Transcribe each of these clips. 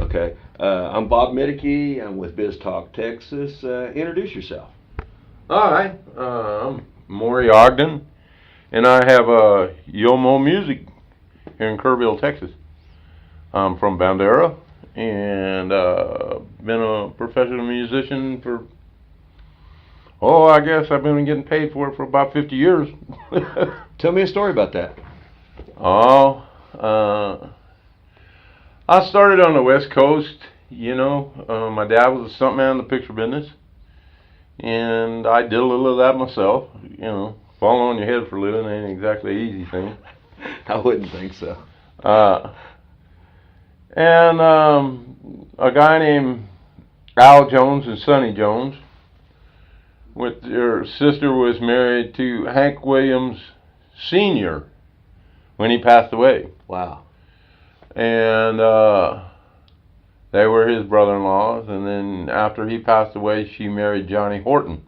Okay. I'm Bob Middeke. I'm with BizTalk Texas. Introduce yourself. All right. I'm Morry Ogden, and I have YoMo Music here in Kerrville, Texas. I'm from Bandera, and been a professional musician for, I guess I've been getting paid for it for about 50 years. Tell me a story about that. I started on the West Coast, my dad was a stuntman in the picture business, and I did a little of that myself. Falling on your head for a living ain't exactly an easy thing. I wouldn't think so. And a guy named Al Jones and Sonny Jones, with their sister, was married to Hank Williams Sr. when he passed away. Wow. And they were his brother-in-laws, and then after he passed away, she married Johnny Horton.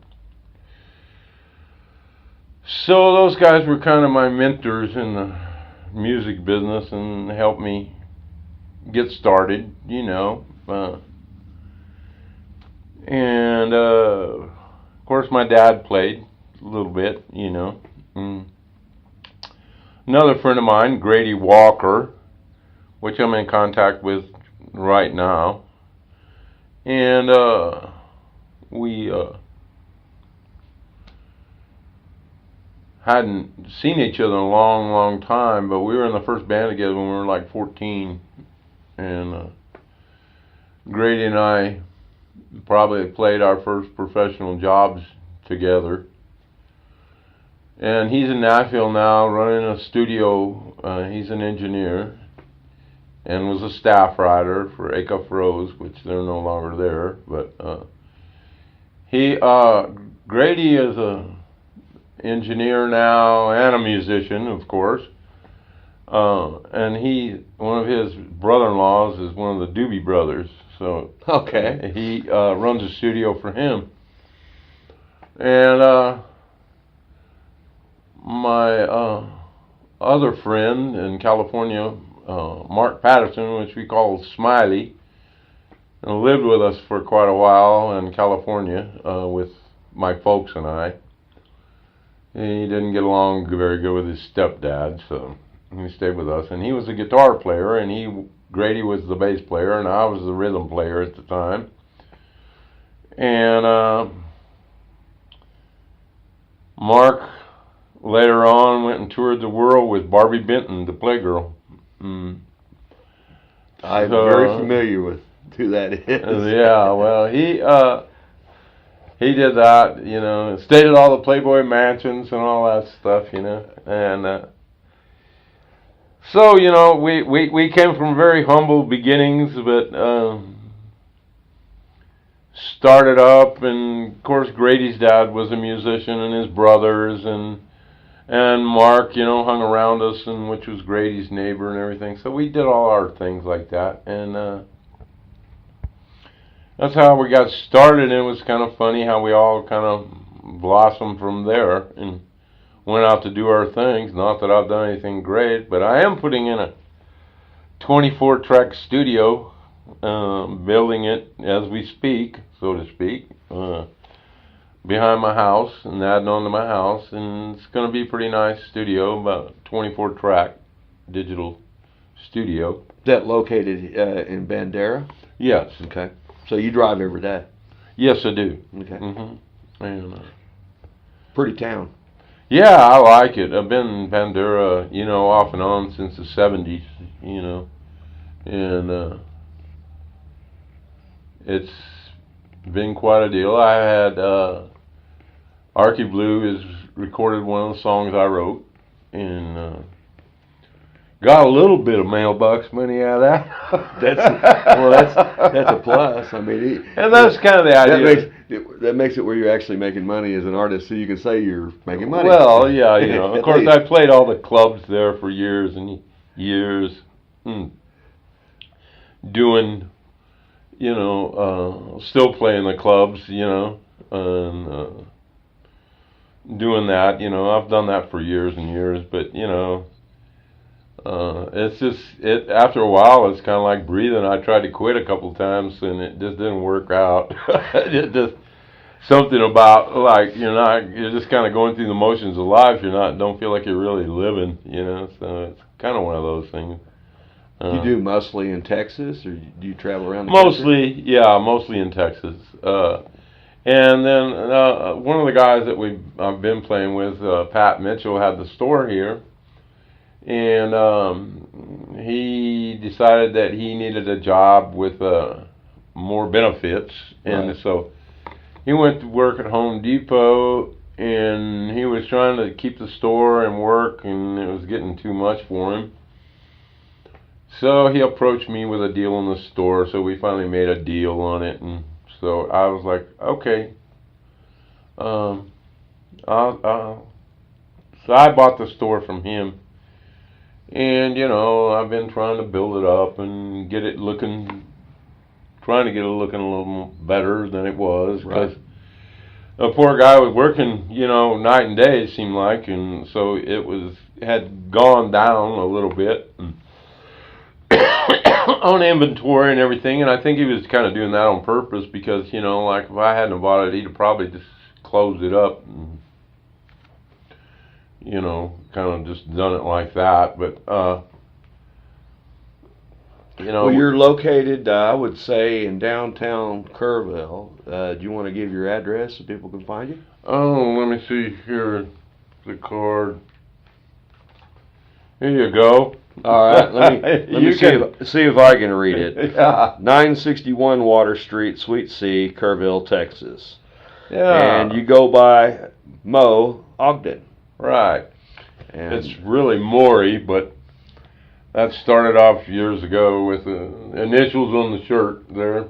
So those guys were kind of my mentors in the music business and helped me get started, and of course my dad played a little bit, Another friend of mine, Grady Walker, which I'm in contact with right now, and we hadn't seen each other in a long, long time, but we were in the first band together when we were like 14, and Grady and I probably played our first professional jobs together. And he's in Nashville now running a studio. He's an engineer and was a staff writer for Acuff Rose, which they're no longer there. But Grady is a engineer now and a musician, of course. And one of his brother-in-laws is one of the Doobie Brothers. So okay, he runs a studio for him. And my other friend in California, Mark Patterson, which we call Smiley, lived with us for quite a while in California with my folks and I. He didn't get along very good with his stepdad, so he stayed with us. And he was a guitar player, and Grady was the bass player, and I was the rhythm player at the time. And Mark later on went and toured the world with Barbie Benton, the Playgirl. I'm very familiar with who that is. Yeah, well, he did that, stayed at all the Playboy mansions and all that stuff, and so, we came from very humble beginnings, but started up, and of course Grady's dad was a musician, and his brothers, and Mark, hung around us, and which was Grady's neighbor and everything. So we did all our things like that, and that's how we got started. And it was kind of funny how we all kind of blossomed from there and went out to do our things. Not that I've done anything great, but I am putting in a 24-track studio, building it as we speak, so to speak, behind my house and adding on to my house, and it's going to be a pretty nice studio, about 24-track digital studio. Is that located in Bandera? Yes. Okay. So you drive every day? Yes, I do. Okay. Mm-hmm. And pretty town. Yeah, I like it. I've been in Bandera, off and on since the 70s, and it's been quite a deal. I had Archie Blue has recorded one of the songs I wrote, and got a little bit of mailbox money out of that. That's a plus. I mean, and that's kind of the idea. That makes it where you're actually making money as an artist, so you can say you're making money. Well, yeah, of course, I played all the clubs there for years and years, doing, still playing the clubs, and doing that. I've done that for years and years, but It's just after a while, it's kind of like breathing. I tried to quit a couple times, and it just didn't work out. It just something about like you're just kind of going through the motions of life. Don't feel like you're really living. So it's kind of one of those things. You do mostly in Texas, or do you travel around the country? country? Yeah, mostly in Texas. And then one of the guys that I've been playing with, Pat Mitchell, had the store here, and he decided that he needed a job with more benefits, and Right. so he went to work at Home Depot, and he was trying to keep the store and work, and it was getting too much for him. So he approached me with a deal in the store, so we finally made a deal on it, and so I was like, okay. So I bought the store from him, and I've been trying to build it up and trying to get it looking a little better than it was, because the poor guy was working, night and day, it seemed like, and so it had gone down a little bit. And on inventory and everything, and I think he was kind of doing that on purpose, because like if I hadn't bought it, he'd have probably just closed it up and kind of just done it like that. But Well, you're located, I would say, in downtown Kerrville. Do you want to give your address so people can find you? Oh, let me see here, the card. Here you go. All right, let me see if I can read it. Yeah. 961 Water Street, Suite C, Kerrville, Texas. Yeah. And you go by Mo Ogden. Right. And it's really Morry, but that started off years ago with the initials on the shirt there.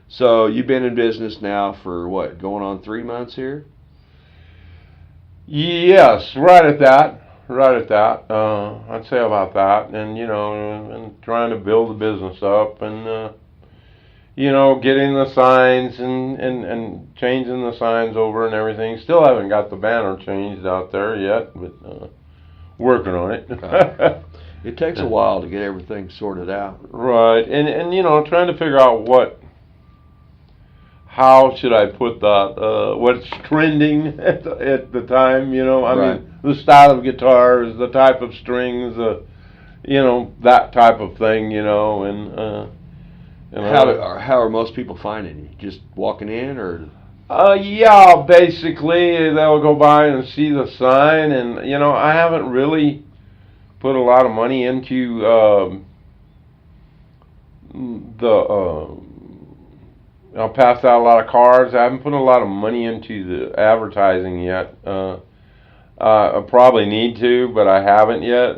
So you've been in business now for what, going on 3 months here? Yes, right at that. I'd say about that, and and trying to build the business up, and getting the signs and changing the signs over and everything. Still haven't got the banner changed out there yet, but working on it. It takes a while to get everything sorted out. Right, and trying to figure out how should I put that, what's trending at the time, I mean, the style of guitars, the type of strings, that type of thing, and how are most people finding you? Just walking in, or? Yeah, basically, they'll go by and see the sign, and, I haven't really put a lot of money into I'll pass out a lot of cards. I haven't put a lot of money into the advertising yet. I probably need to, but I haven't yet.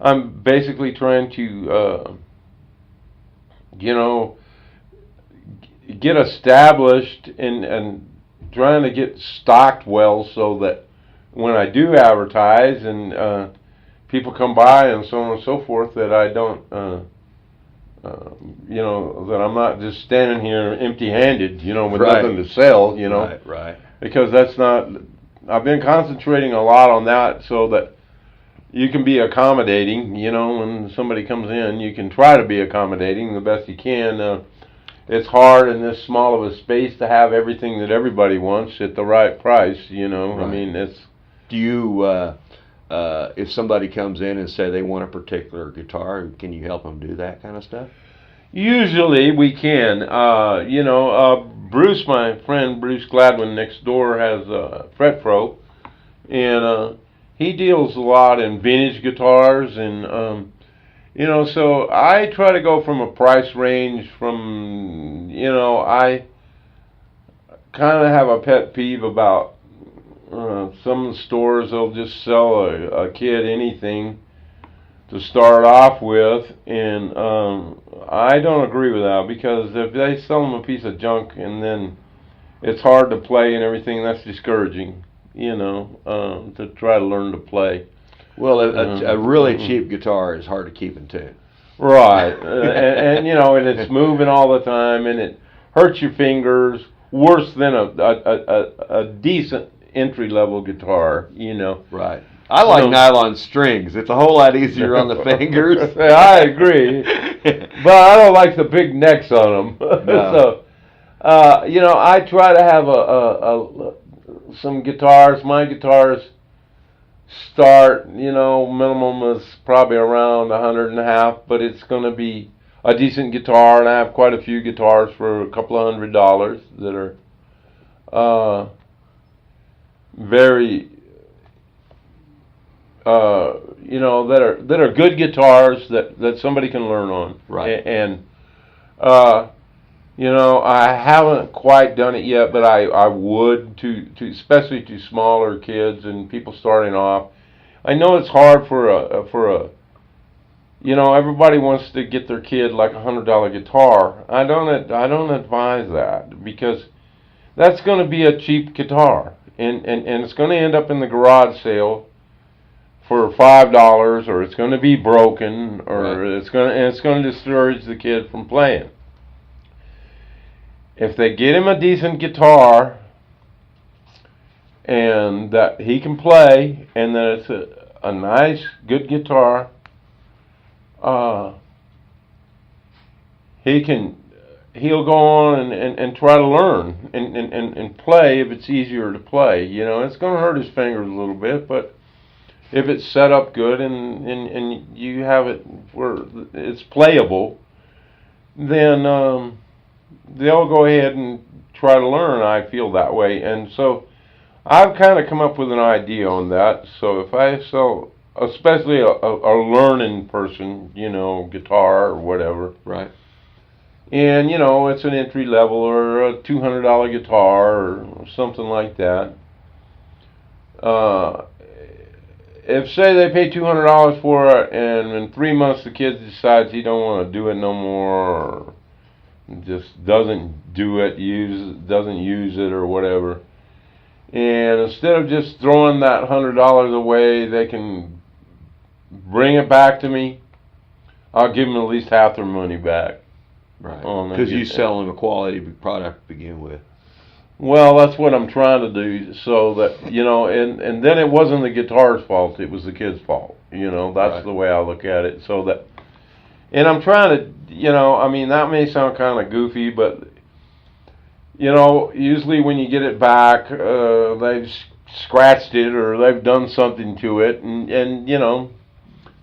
I'm basically trying to, get established and trying to get stocked well, so that when I do advertise and people come by and so on and so forth, that I don't. That I'm not just standing here empty-handed, with nothing to sell, Right. Because that's not. I've been concentrating a lot on that, so that you can be accommodating. When somebody comes in, you can try to be accommodating the best you can. It's hard in this small of a space to have everything that everybody wants at the right price. Right. I mean, it's. Do you? If somebody comes in and say they want a particular guitar, can you help them do that kind of stuff? Usually we can. Bruce, my friend Bruce Gladwin next door, has Fret Pro, and he deals a lot in vintage guitars, and so I try to go from a price range from, I kind of have a pet peeve about some of the stores. They'll just sell a kid anything to start off with, and I don't agree with that, because if they sell them a piece of junk and then it's hard to play and everything, that's discouraging, to try to learn to play. Well, a really cheap guitar is hard to keep in tune. Right, and it's moving all the time, and it hurts your fingers worse than a decent entry-level guitar, Right. I like nylon strings. It's a whole lot easier on the fingers. I agree, but I don't like the big necks on them. No. So, you know, I try to have some guitars. My guitars start, you know, minimum is probably around $150, but it's going to be a decent guitar, and I have quite a few guitars for a couple of $100 that are very, you know, that are good guitars that somebody can learn on. Right. And you know, I haven't quite done it yet, but I would to especially to smaller kids and people starting off. I know it's hard for a you know, everybody wants to get their kid like $100 guitar. I don't advise that, because that's going to be a cheap guitar, and it's going to end up in the garage sale for $5, or it's going to be broken, or right. it's going to discourage the kid from playing. If they get him a decent guitar and that he can play, and that it's a nice, good guitar, he'll go on and try to learn and play if it's easier to play. You know, it's going to hurt his fingers a little bit, but if it's set up good and you have it where it's playable, then they'll go ahead and try to learn. I feel that way. And so I've kind of come up with an idea on that. So if I sell, especially a learning person, you know, guitar or whatever. Right. And, you know, it's an entry level or a $200 guitar or something like that. If, say, they pay $200 for it, and in 3 months the kid decides he don't want to do it no more, or just doesn't do it, doesn't use it or whatever, and instead of just throwing that $100 away, they can bring it back to me. I'll give them at least half their money back. Right. Because you sell them a quality product to begin with. Well, that's what I'm trying to do, so that, you know, and then it wasn't the guitar's fault, it was the kid's fault. You know, that's right. The way I look at it. So that, and I'm trying to, you know, I mean, that may sound kind of goofy, but, you know, usually when you get it back, they've scratched it or they've done something to it, and you know,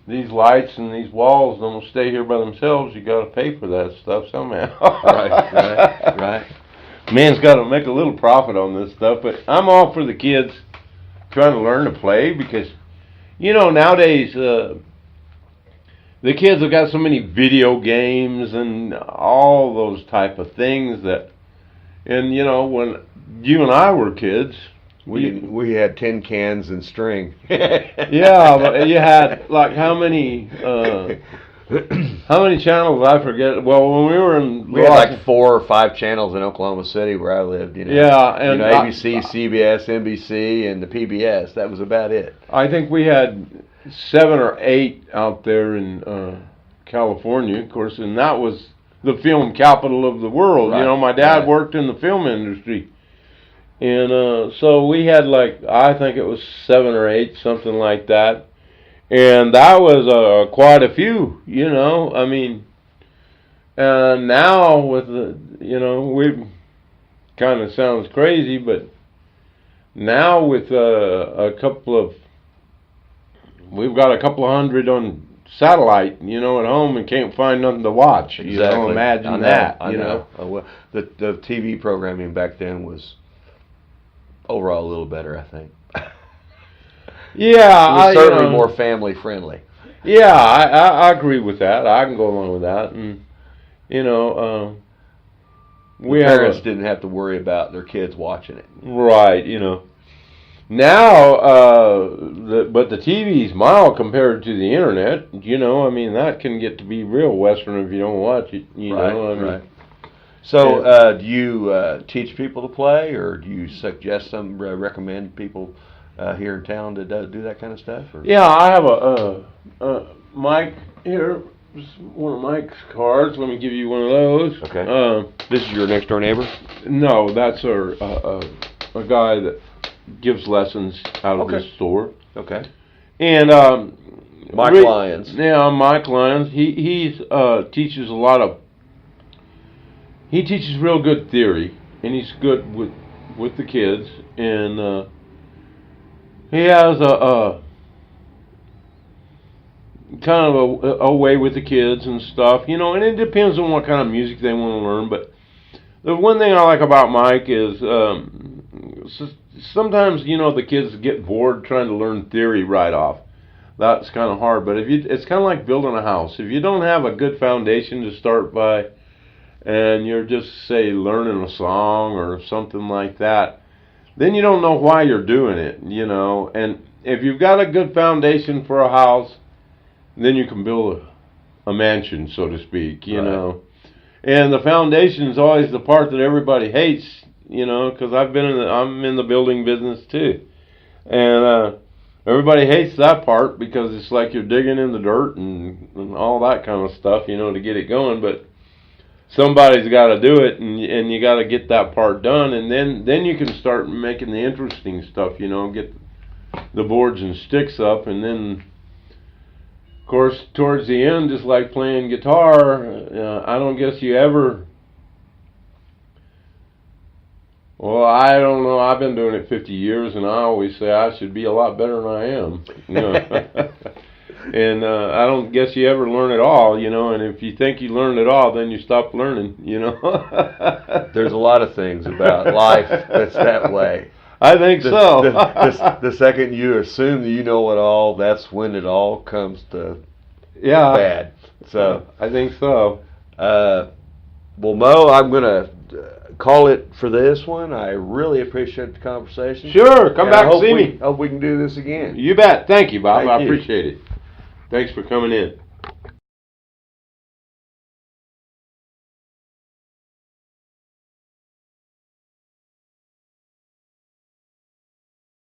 these lights and these walls don't stay here by themselves. You got to pay for that stuff somehow. Right. Man's got to make a little profit on this stuff, but I'm all for the kids trying to learn to play, because, you know, nowadays the kids have got so many video games and all those type of things that, and you know, when you and I were kids, we had tin cans and string. Yeah, but you had like how many channels? I forget. Well, when we were in, we had like 4 or 5 channels in Oklahoma City where I lived. You know, yeah, and you know, ABC, CBS, NBC, and the PBS. That was about it. I think we had 7 or 8 out there in California, of course, and that was the film capital of the world. Right. You know, my dad worked in the film industry. And so we had like, I think it was 7 or 8, something like that. And that was quite a few, you know. I mean, now with the, you know, we kind of sounds crazy, but now with we've got a couple of hundred on satellite, you know, at home, and can't find nothing to watch. Exactly. You know, imagine that. I know. Well, the TV programming back then was overall a little better, I think. Yeah, it was certainly more family friendly. Yeah, I agree with that. I can go along with that, and you know, parents didn't have to worry about their kids watching it. Right, you know. Now, but the TV's mild compared to the internet. You know, I mean, that can get to be real Western if you don't watch it. You know, I mean, right. So, do you teach people to play, or do you suggest recommend people here in town to do that kind of stuff? Or? Yeah, I have a Mike here. One of Mike's cards. Let me give you one of those. Okay. This is your next door neighbor? No, that's a guy that gives lessons out of his store. Okay. And Mike Lyons. Yeah, Mike Lyons. He teaches a lot of. He teaches real good theory, and he's good with the kids. And he has a kind of a way with the kids and stuff, you know. And it depends on what kind of music they want to learn. But the one thing I like about Mike is sometimes, you know, the kids get bored trying to learn theory right off. That's kind of hard, but it's kind of like building a house. If you don't have a good foundation to start by, and you're just, say, learning a song or something like that, then you don't know why you're doing it, you know. And if you've got a good foundation for a house, then you can build a mansion, so to speak, you know. And the foundation is always the part that everybody hates, you know, because I'm in the building business too, and everybody hates that part because it's like you're digging in the dirt and all that kind of stuff, you know, to get it going. But somebody's got to do it, and you got to get that part done, and then you can start making the interesting stuff, you know, get the boards and sticks up, and then, of course, towards the end, just like playing guitar, I don't guess you ever. Well, I don't know. I've been doing it 50 years, and I always say I should be a lot better than I am. You know? And I don't guess you ever learn it all, you know. And if you think you learned it all, then you stop learning, you know. There's a lot of things about life that's that way. I think so. The second you assume that you know it all, that's when it all comes to bad. So I think so. Well, Mo, I'm going to call it for this one. I really appreciate the conversation. Sure, come back and see me. Hope we can do this again. You bet. Thank you, Bob. Thank I you. appreciate it. Thanks for coming in.